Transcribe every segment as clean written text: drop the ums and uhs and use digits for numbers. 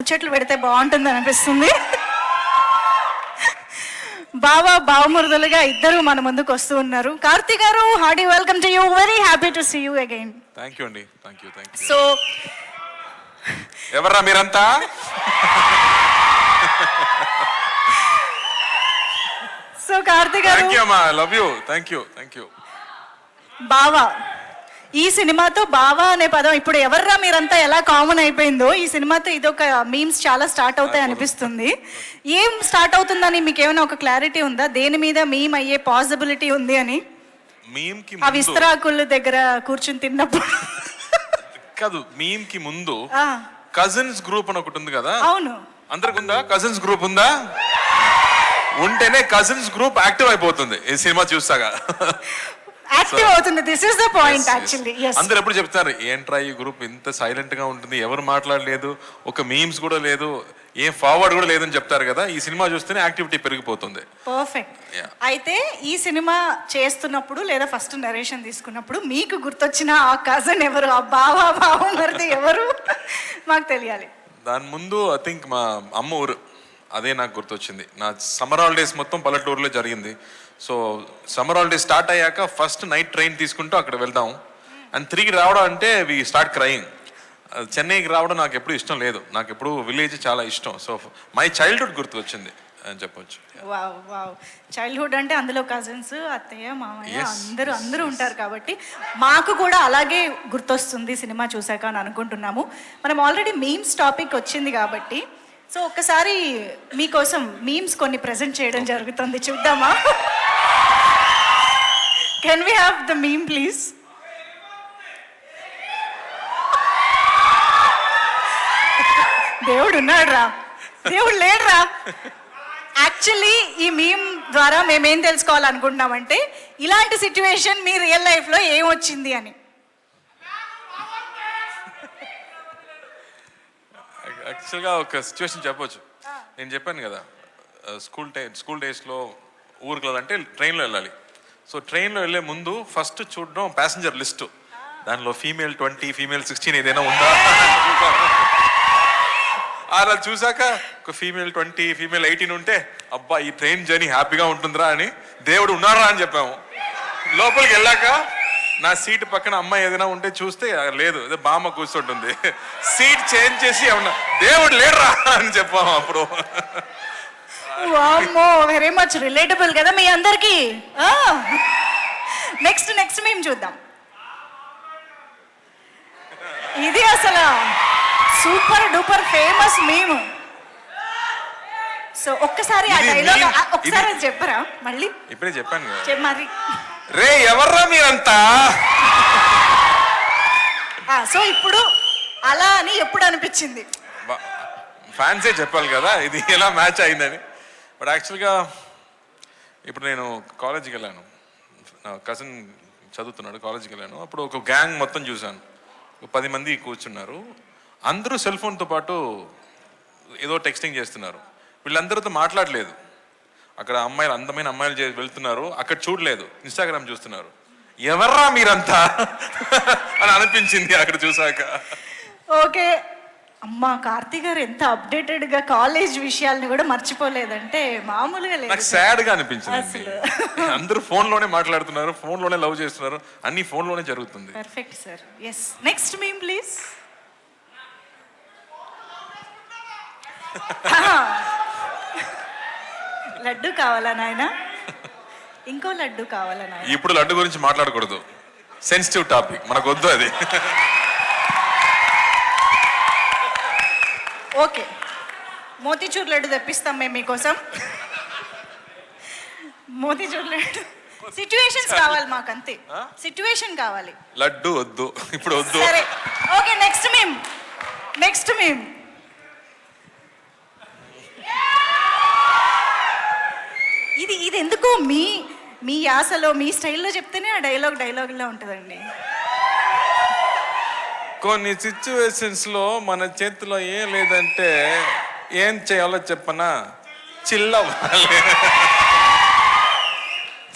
ముచ్చట్లు పెడితే బాగుంటుంది అనిపిస్తుంది. బావమరుదులుగా ఇద్దరు మన ముందుకు వస్తూ ఉన్నారు. కార్తీక్ గారు, hearty welcome to you. Very happy to see you again. Thank you అండి. Thank you. సో ఎవర్రా మీరంతా? సో కార్తీక్ గారు, థ్యాంక్ యూ అమ్మా, I love you. Thank you. బావా, ఈ సినిమాతో బావా అనే పదం ఇప్పుడు ఎవర్రా మీరంతా ఎలా కామన్ అయిపోయిందో, ఈ సినిమాతో ఇదొక మీమ్స్ చాలా స్టార్ట్ అవుతాయి అనిపిస్తుంది. ఏం స్టార్ట్ అవుతుందని మీకు ఏమైనా ఒక క్లారిటీ ఉందా? దేని మీద మీమ్ అయ్యే పాసిబిలిటీ ఉంది అని? మీమ్ కి ఆ విస్తరాకుల దగ్గర కూర్చుని తిన్నప్పుడు కాదు, మీమ్ కి ముందు కజిన్స్ గ్రూప్ అని ఒకటి ఉంది కదా. అవును, అందరికి ఉందా? కజిన్స్ గ్రూప్ ఉందా? ఉంటేనే కజిన్స్ గ్రూప్ యాక్టివ్ అయిపోతుంది ఈ సినిమా చూసాగా. యాక్టివ్ అవుతుంది. This is the point actually. అందరు ఎప్పుడు చెప్తారు, ఏంట్రా ఈ గ్రూప్ ఇంత సైలెంట్ గా ఉంటుంది, ఎవరు మాట్లాడలేదు, ఒక మీమ్స్ కూడా లేదు, ఏం ఫార్వర్డ్ కూడా లేదని చెప్తారు కదా. ఈ సినిమా చూస్తేనే యాక్టివిటీ పెరిగిపోతుంది. పర్ఫెక్ట్. అయితే ఈ సినిమా చేస్తున్నప్పుడు లేదా ఫస్ట్ నరేషన్ తీసుకున్నప్పుడు మీకు గుర్తొచ్చిన ఆ కజన్ ఎవరు, ఆ బావమరిది ఎవరు మాకు తెలియాలి. దాని ముందు ఐ థింక్ మా అమ్మ ఊరు, అదే నాకు గుర్తొచ్చింది. నా సమ్మర్ హాలిడేస్ మొత్తం పల్లెటూరులో జరిగింది. సో సమ్మర్ హాలిడేస్ స్టార్ట్ అయ్యాక ఫస్ట్ నైట్ ట్రైన్ తీసుకుంటూ అక్కడ వెళ్దాం అండ్ తిరిగి రావడం అంటే వి స్టార్ట్ క్రయింగ్. చెన్నైకి రావడం నాకు ఎప్పుడు ఇష్టం లేదు, నాకు ఎప్పుడు విలేజ్ చాలా ఇష్టం. సో మై చైల్డ్హుడ్ గుర్తు వచ్చింది అని చెప్పొచ్చు. వావ్. చైల్డ్హుడ్ అంటే అందులో కజిన్స్, అత్తయ్య, మామయ్య అందరూ ఉంటారు కాబట్టి మాకు కూడా అలాగే గుర్తొస్తుంది సినిమా చూసాక అని అనుకుంటున్నాము. మనం ఆల్రెడీ మీమ్స్ టాపిక్ వచ్చింది కాబట్టి సో ఒక్కసారి మీకోసం మీమ్స్ కొన్ని ప్రెజెంట్ చేయడం జరుగుతుంది, చూద్దామా? Can we have the meme please? దేవుడు ఉన్నాడు రా, దేవుడు లేడు రా. యాక్చువల్లీ ఈ మీమ్ ద్వారా మేమేం తెలుసుకోవాలనుకుంటున్నామంటే ఇలాంటి సిచ్యువేషన్ మీ రియల్ లైఫ్లో ఏం వచ్చింది అని. యాక్చువల్గా ఒక సిచ్యువేషన్ చెప్పొచ్చు. నేను చెప్పాను కదా, స్కూల్ డేస్లో ఊరికి వెళ్ళాలంటే ట్రైన్లో వెళ్ళాలి. సో ట్రైన్లో వెళ్ళే ముందు ఫస్ట్ చూడడం ప్యాసింజర్ లిస్టు, దానిలో ఫీమేల్ 20, ఫీమేల్ 16 ఏదైనా ఉందా అలా చూసాక ఒక ఫీమేల్ 20, ఫీమేల్ 18 ఉంటే అబ్బా ఈ ట్రైన్ జర్నీ హ్యాపీగా ఉంటుందిరా అని దేవుడు ఉన్నారా అని చెప్పాము. లోపలికి వెళ్ళాక నా సీట్ పక్కన అమ్మాయి ఏదైనా ఉంటే చూస్తే లేదు, అదే బామ్మ కూర్చుంటుంది. సీట్ చేంజ్ చేసి ఏమన్నా దేవుడు లేడరా అని చెప్పాము అప్పుడు. వెరీ మచ్ రిలేటబుల్ కదా మీ అందరికి. నెక్స్ట్ మేము చూద్దాం. ఇది అసలు super duper famous meme. So ఒక్కసారి ఆ డైలాగ్ ఒకసారి చెప్పరా మళ్ళీ? ఇప్పుడే చెప్పాను మరి. రే ఎవర్రా మీరంతా? సో ఇప్పుడు అలా అని ఎప్పుడు అనిపించింది? ఫ్యాన్సే చెప్పాలి కదా ఇది ఎలా మ్యాచ్ అయిందని. బట్ యాక్చువల్గా ఇప్పుడు నేను కాలేజీకి వెళ్ళాను, నా కజిన్ చదువుతున్నాడు, కాలేజీకి వెళ్ళాను. అప్పుడు ఒక గ్యాంగ్ మొత్తం చూశాను, 10 మంది కూర్చున్నారు. అందరూ సెల్ ఫోన్తో పాటు ఏదో టెక్స్టింగ్ చేస్తున్నారు. వీళ్ళందరితో మాట్లాడలేదు. అక్కడ అమ్మాయిలు, అందమైన అమ్మాయిలు వెళ్తున్నారు, అక్కడ చూడలేదు, ఇన్స్టాగ్రామ్ చూస్తున్నారు. ఎవర్రా మీరంతా అని అనిపించింది అక్కడ చూసాక. ఓకే అమ్మా, కార్తీక్ గారు ఎంత అప్డేటెడ్ గా కాలేజ్ విషయాలను కూడా మర్చిపోలేదంటే మామూలుగా లేదు. నాకు సాడ్ గా అనిపించింది. అందరూ ఫోన్ లోనే మాట్లాడుతున్నారు, ఫోన్ లోనే లవ్ చేస్తున్నారు, అన్ని ఫోన్ లోనే జరుగుతుంది. Perfect sir. Yes, next meme please. Laddu కావాలా నాయన? ఇంకో లడ్డు కావాలా నాయన? ఇప్పుడు లడ్డు గురించి మాట్లాడకూడదు, సెన్సిటివ్ టాపిక్, మనకు వద్దు అది. ఓకే, మోతీచూర్ లడ్డు తెప్పిస్తాం మేము మీకోసం. మోతీచూర్ లడ్డు సిచ్యువేషన్స్ కావాలి మాకు, అంతే. సిచ్యువేషన్ కావాలి, లడ్డు వద్దు ఇప్పుడు వద్దు. సరే ఓకే, నెక్స్ట్ మీమ్. ఇది ఎందుకు మీ యాసలో మీ స్టైల్లో చెప్తేనే ఆ డైలాగ్లా ఉంటుందండి. కొన్ని సిచ్యువేషన్స్ లో మన చేతిలో ఏం లేదంటే ఏం చేయాలో చెప్పనా, చిల్లవ్వాలి.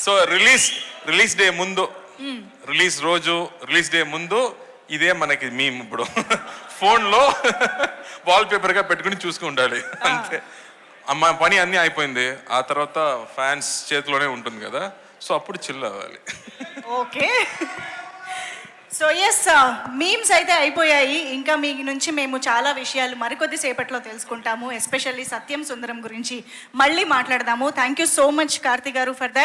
సో రిలీజ్ డే ముందు, రిలీజ్ డే ముందు ఇదే మనకి మీమ్ ఇప్పుడు ఫోన్లో వాల్ పేపర్గా పెట్టుకుని చూసుకుంటాలి అంతే. అమ్మ పని అన్నీ అయిపోయింది, ఆ తర్వాత ఫ్యాన్స్ చేతిలోనే ఉంటుంది కదా, సో అప్పుడు చిల్ అవ్వాలి. ఓకే. సో ఎస్, మీమ్స్ అయితే అయిపోయాయి. ఇంకా మీ నుంచి మేము చాలా విషయాలు మరికొద్ది సేపట్లో తెలుసుకుంటాము. ఎస్పెషల్లీ సత్యం సుందరం గురించి మళ్ళీ మాట్లాడదాము. Thank you so much Karthi గారు ఫర్ దాట్.